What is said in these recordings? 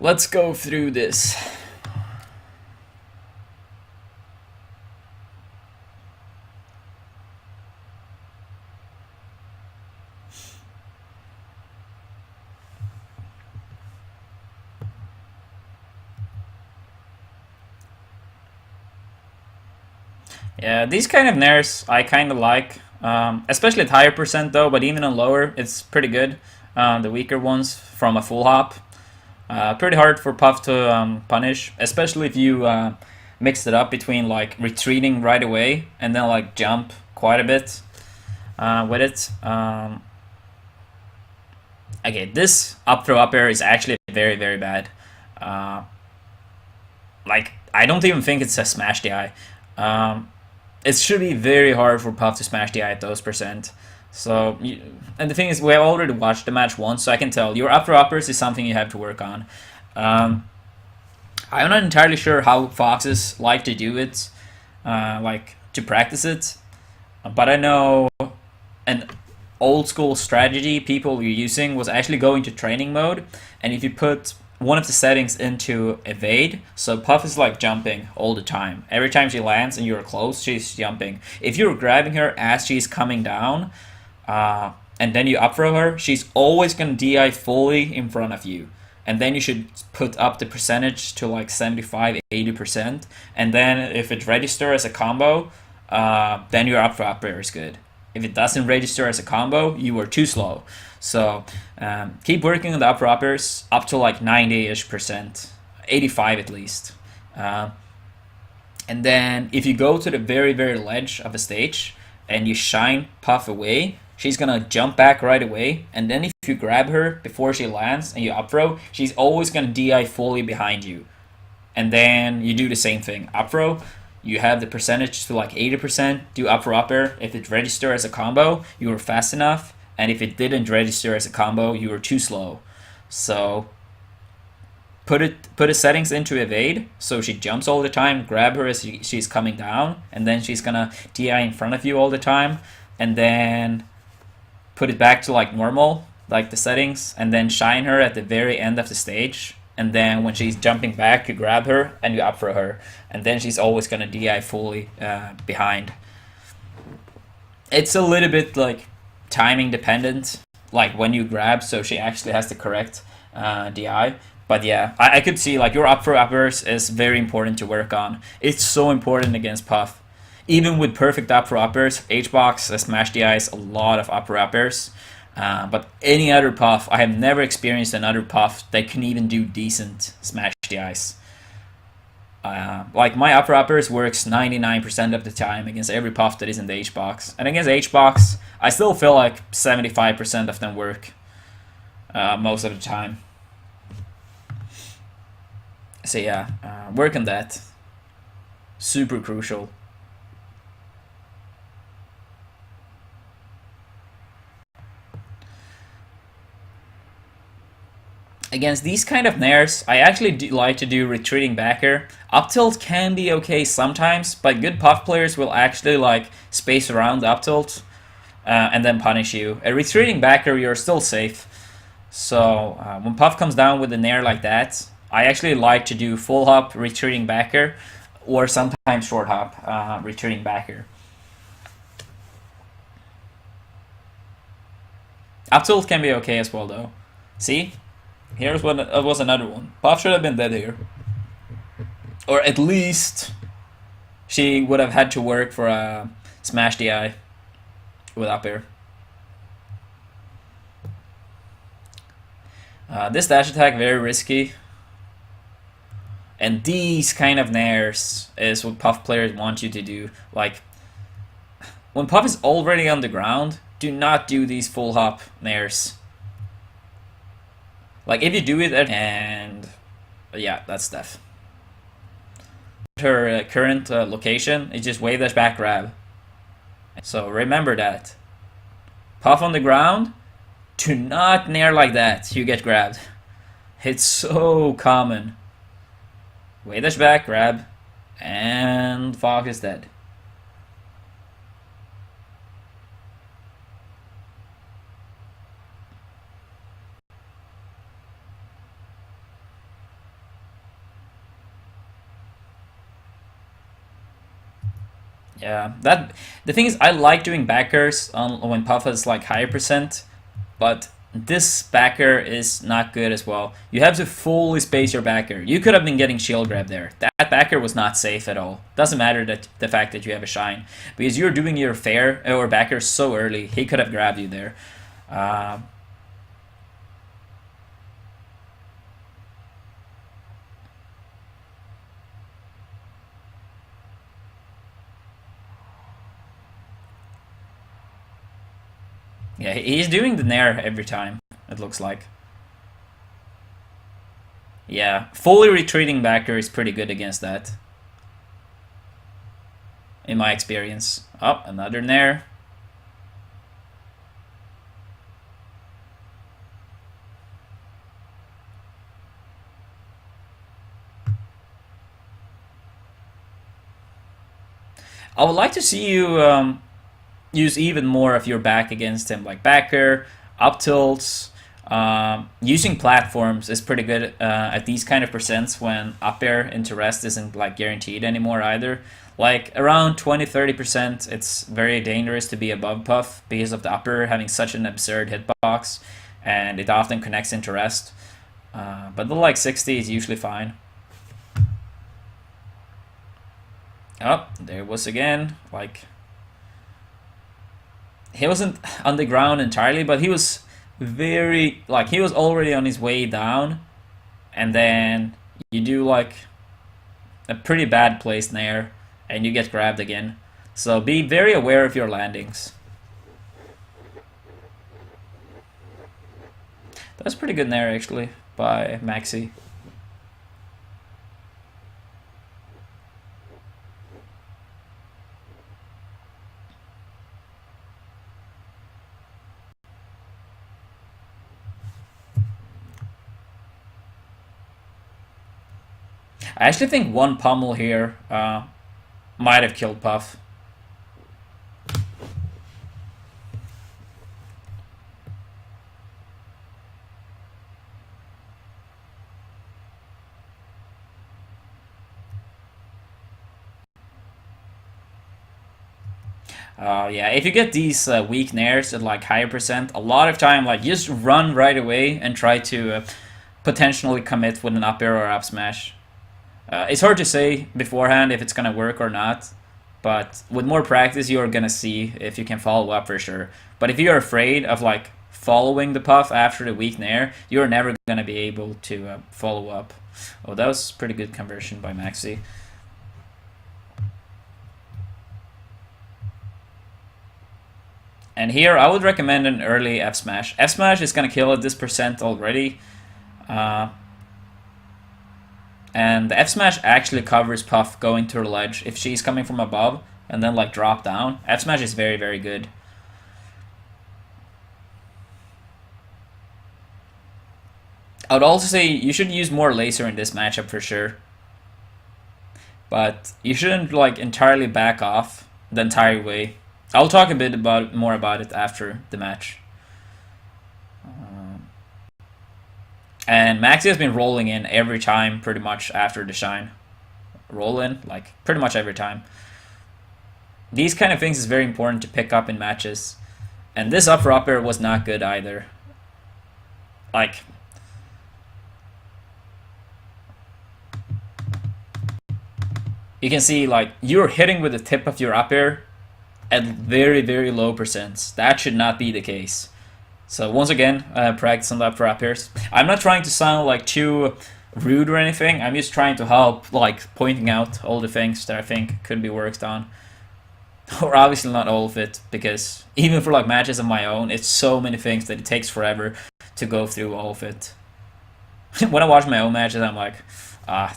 Let's go through this. Yeah, these kind of nairs I kind of like, especially at higher percent though, but even on lower, it's pretty good. The weaker ones from a full hop. Pretty hard for Puff to punish, especially if you mix it up between like retreating right away and then like jump quite a bit with it. Okay, this up throw up air is actually very, very bad. Uh, like, I don't even think it's a smash DI. It should be very hard for Puff to smash DI at those percent. So, and the thing is, we have already watched the match once, so I can tell your up throw uppers is something you have to work on. I'm not entirely sure how foxes like to do it, like to practice it, but I know an old school strategy people were using was actually going to training mode, and if you put one of the settings into evade, so Puff is like jumping all the time. Every time she lands and you're close, she's jumping. If you're grabbing her as she's coming down, and then you up throw her, she's always gonna DI fully in front of you. And then you should put up the percentage to like 75-80%. And then if it registers as a combo, then your up throw up air is good. If it doesn't register as a combo, you were too slow. So keep working on the up throw uppers up to like 90-ish%, 85 at least. And then if you go to the very, very ledge of a stage and you shine Puff away, she's gonna jump back right away. And then if you grab her before she lands and you up throw, she's always gonna DI fully behind you. And then you do the same thing. Up throw, you have the percentage to like 80%, do up throw up air. If it registers as a combo, you were fast enough. And if it didn't register as a combo, you were too slow. So put the settings into evade, so she jumps all the time, grab her as she's coming down, and then she's gonna DI in front of you all the time, and then put it back to like normal, like the settings, and then shine her at the very end of the stage. And then when she's jumping back, you grab her and you up throw her, and then she's always gonna DI fully behind. It's a little bit like timing dependent, like when you grab, so she actually has the correct DI. But yeah, I could see like your up throw uppers is very important to work on. It's so important against Puff. Even with perfect up throw uppers, H-Box smash DIs a lot of up throw uppers. But any other Puff, I have never experienced another Puff that can even do decent smash DIs. Like my up throw uppers works 99% of the time against every Puff that is in the H-Box. And against H-Box, I still feel like 75% of them work most of the time. So yeah, work on that. Super crucial. Against these kind of nairs, I actually do like to do retreating backer. Up tilt can be okay sometimes, but good Puff players will actually like space around the up tilt and then punish you. A retreating backer, you're still safe. So when Puff comes down with a nair like that, I actually like to do full hop retreating backer, or sometimes short hop retreating backer. Up tilt can be okay as well though. See? Here's what was another one. Puff should have been dead here. Or at least she would have had to work for a smash DI with up air. This dash attack very risky. And these kind of nairs is what Puff players want you to do. Like, when Puff is already on the ground, do not do these full hop nairs. Like, if you do it and yeah, that's stuff. Her current location is just wave dash back grab. So remember that. Puff on the ground, do not nair like that, you get grabbed. It's so common. Wave dash back grab, and Fox is dead. Yeah, that the thing is, I like doing backers on when Puff is like higher percent, but this backer is not good as well. You have to fully space your backer. You could have been getting shield grab there. That backer was not safe at all. Doesn't matter that the fact that you have a shine, because you're doing your fair or backer so early. He could have grabbed you there. Uh, yeah, he's doing the nair every time. It looks like. Yeah, fully retreating backer is pretty good against that, in my experience. Oh, another nair. I would like to see you use even more of your back against him, like backer, up tilts. Using platforms is pretty good at these kind of percents when up air into rest isn't like guaranteed anymore either. Like around 20-30%, it's very dangerous to be above Puff because of the upper having such an absurd hitbox, and it often connects into rest. But the like 60 is usually fine. Oh, there it was again. Like he wasn't on the ground entirely, but he was very like he was already on his way down, and then you do like a pretty bad place there, and you get grabbed again. So be very aware of your landings. That's pretty good there actually by maXy. I actually think one pummel here might have killed Puff. Yeah, if you get these weak nairs at like higher percent, a lot of time like just run right away and try to potentially commit with an up air or up smash. It's hard to say beforehand if it's gonna work or not, but with more practice, you're gonna see if you can follow up for sure. But if you're afraid of like following the puff after the weak nair, you're never gonna be able to follow up. Oh, that was pretty good conversion by maXy. And here, I would recommend an early F smash. F smash is gonna kill at this percent already. Uh, And the F smash actually covers Puff going to her ledge if she's coming from above and then like drop down. F smash is very, very good. I would also say you should use more laser in this matchup for sure. But you shouldn't like entirely back off the entire way. I'll talk a bit about more about it after the match. And maXy has been rolling in every time pretty much after the shine. Roll in, like pretty much every time. These kind of things is very important to pick up in matches. And this up air was not good either. Like, you can see like you're hitting with the tip of your up air at very, very low percents. That should not be the case. So once again, practice on the up airs. I'm not trying to sound like too rude or anything. I'm just trying to help, like pointing out all the things that I think could be worked on. Or obviously not all of it, because even for like matches of my own, it's so many things that it takes forever to go through all of it. When I watch my own matches, I'm like,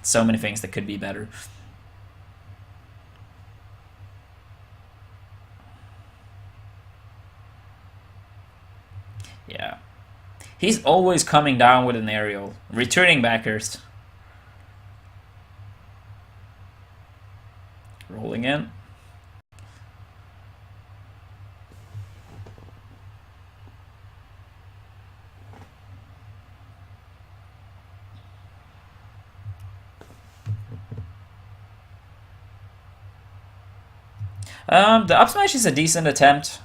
so many things that could be better. Yeah. He's always coming down with an aerial, returning backers. Rolling in. The up smash is a decent attempt.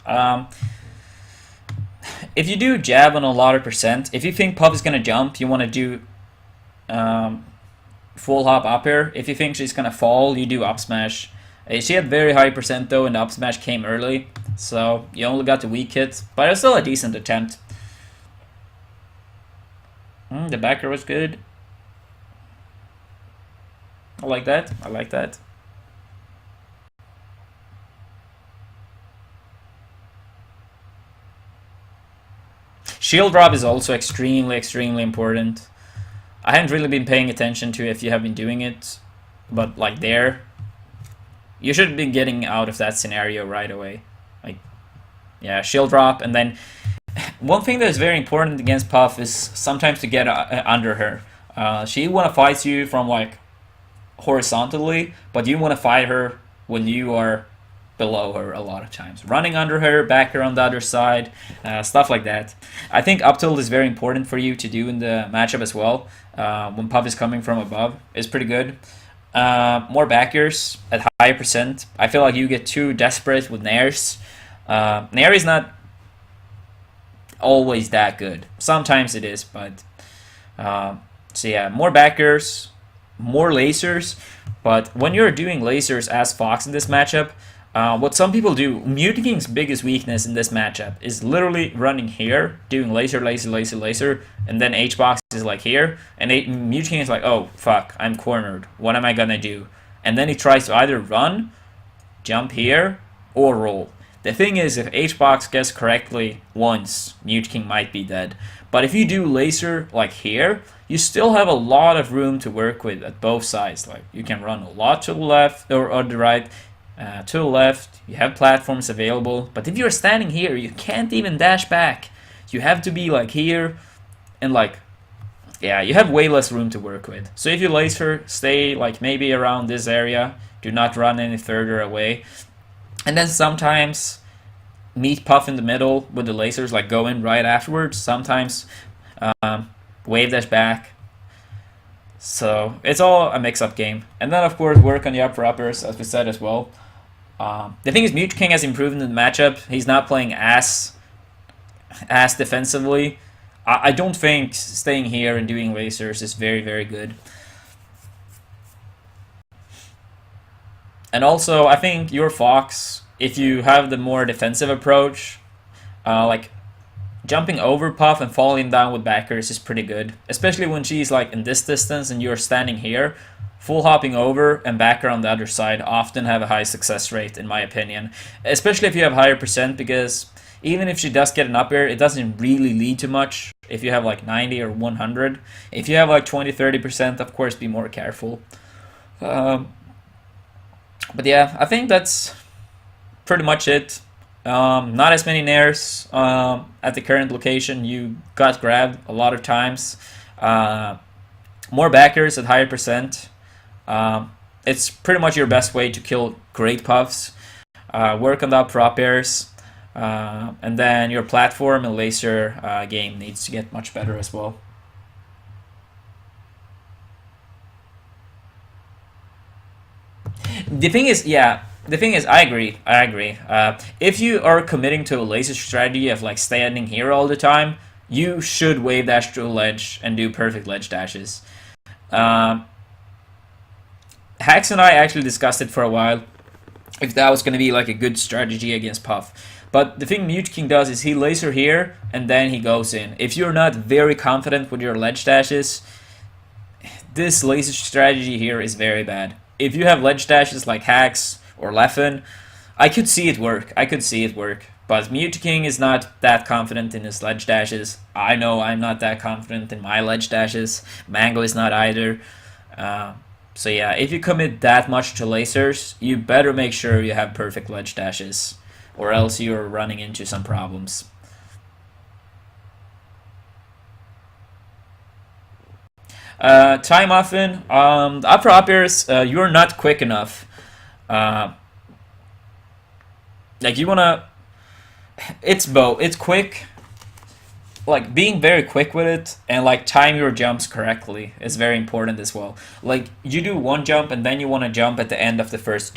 If you do jab on a lot of percent, if you think Puff is gonna jump, you want to do um, full hop up air. If you think she's gonna fall, you do up smash. She had very high percent though, and the up smash came early, so you only got the weak hit, but it's still a decent attempt. The backer was good. I like that. I like that. Shield drop is also extremely, extremely important. I haven't really been paying attention to if you have been doing it, but like there, you should be getting out of that scenario right away. Like, yeah, shield drop, and then one thing that is very important against Puff is sometimes to get under her. She want to fight you from like horizontally, but you want to fight her when you are below her a lot of times. Running under her, back her on the other side, stuff like that. I think up tilt is very important for you to do in the matchup as well. When Puff is coming from above, is pretty good. More backers at higher percent. I feel like you get too desperate with nairs. Nair is not always that good. Sometimes it is, but so yeah, more backers, more lasers. But when you're doing lasers as Fox in this matchup, what some people do, Mute King's biggest weakness in this matchup is literally running here, doing laser, laser, laser, laser, and then H-Box is like here, and Mute King is like, oh, fuck, I'm cornered. What am I gonna do? And then he tries to either run, jump here, or roll. The thing is, if H-Box gets correctly once, Mute King might be dead. But if you do laser like here, you still have a lot of room to work with at both sides. Like, you can run a lot to the left or the right. To the left, you have platforms available, but if you're standing here, you can't even dash back. You have to be like here, and like, yeah, you have way less room to work with. So if you laser, stay like maybe around this area, do not run any further away, and then sometimes meet Puff in the middle with the lasers, like go in right afterwards. Sometimes wave dash back. So it's all a mix-up game, and then of course work on the upper uppers, as we said as well. The thing is, Mute King has improved in the matchup. He's not playing as defensively. I don't think staying here and doing lasers is very, very good. And also, I think your Fox, if you have the more defensive approach, like jumping over Puff and falling down with backers is pretty good. Especially when she's like in this distance and you're standing here. Full hopping over and backer on the other side often have a high success rate, in my opinion. Especially if you have higher percent, because even if she does get an up air, it doesn't really lead to much if you have like 90 or 100. If you have like 20-30%, of course, be more careful. But yeah, I think that's pretty much it. Not as many nairs at the current location. You got grabbed a lot of times. More backers at higher percent. It's pretty much your best way to kill great Puffs. Work on the prop airs. And then your platform and laser game needs to get much better as well. The thing is, I agree. If you are committing to a laser strategy of like standing here all the time, you should wave dash to a ledge and do perfect ledge dashes. Hax and I actually discussed it for a while, if that was going to be like a good strategy against Puff. But the thing Mute King does is he laser here, and then he goes in. If you're not very confident with your ledge dashes, this laser strategy here is very bad. If you have ledge dashes like Hax or Leffen, I could see it work. But Mute King is not that confident in his ledge dashes. I know I'm not that confident in my ledge dashes. Mango is not either. So yeah, if you commit that much to lasers, you better make sure you have perfect ledge dashes, or else you're running into some problems. TimeMuffin, the upper uppers, you're not quick enough. Like you wanna, it's both. It's quick, like being very quick with it, and like time your jumps correctly is very important as well. Like you do one jump and then you want to jump at the end of the first